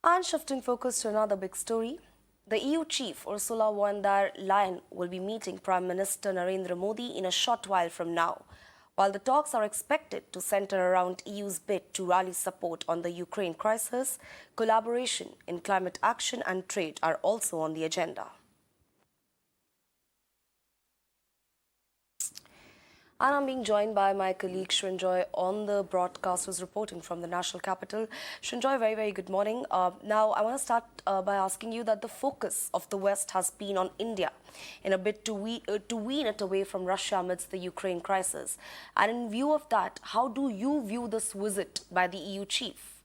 And shifting focus to another big story, the EU chief Ursula Von Der Leyen will be meeting Prime Minister Narendra Modi in a short while from now. While the talks are expected to center around EU's bid to rally support on the Ukraine crisis, collaboration in climate action and trade are also on the agenda. And I'm being joined by my colleague Srinjoy on the broadcast who's reporting from the national capital. Srinjoy, very, very good morning. Now, I want to start by asking you that the focus of the West has been on India in a bid to wean it away from Russia amidst the Ukraine crisis. And in view of that, how do you view this visit by the EU chief?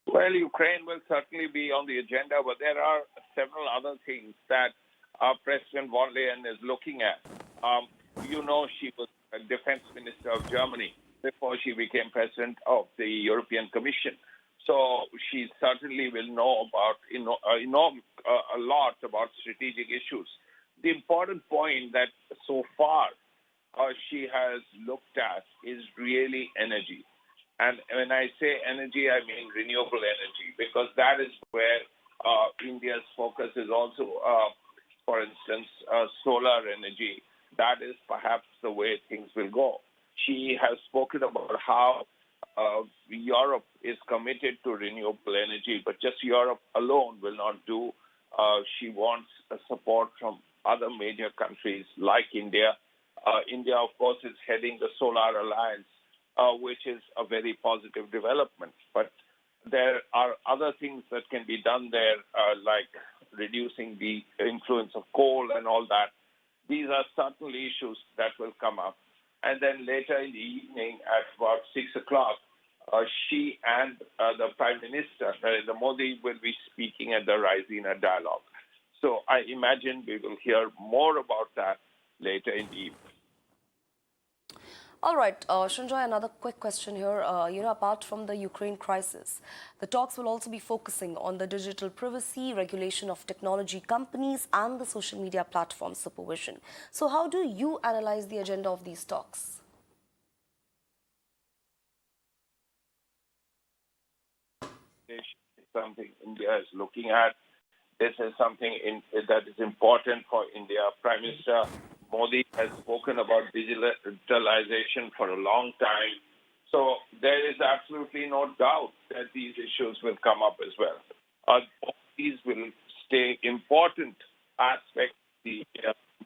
Well, Ukraine will certainly be on the agenda, but there are several other things that President von der Leyen is looking at. She was a defense minister of Germany before she became president of the European Commission. So she certainly will know about a lot about strategic issues. The important point that so far she has looked at is really energy. And when I say energy, I mean renewable energy, because that is where India's focus is also, for instance, solar energy. That is perhaps the way things will go. She has spoken about how Europe is committed to renewable energy, but just Europe alone will not do. She wants support from other major countries like India. India, of course, is heading the Solar Alliance, which is a very positive development. But there are other things that can be done there, like reducing the influence of coal and all that. These are certainly issues that will come up. And then later in the evening at about 6 o'clock, she and the Prime Minister, Narendra Modi, will be speaking at the Rallies dialogue. So I imagine we will hear more about that later in the evening. All right, Srinjoy, another quick question here. Apart from the Ukraine crisis, the talks will also be focusing on the digital privacy, regulation of technology companies, and the social media platform supervision. So how do you analyze the agenda of these talks? This is something India is looking at. This is something that is important for India. Prime Minister Modi has spoken about digitalization for a long time. So there is absolutely no doubt that these issues will come up as well. All these will stay important aspects of the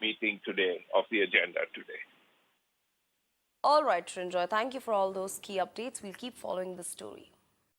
meeting today, of the agenda today. All right, Srinjoy, thank you for all those key updates. We'll keep following the story.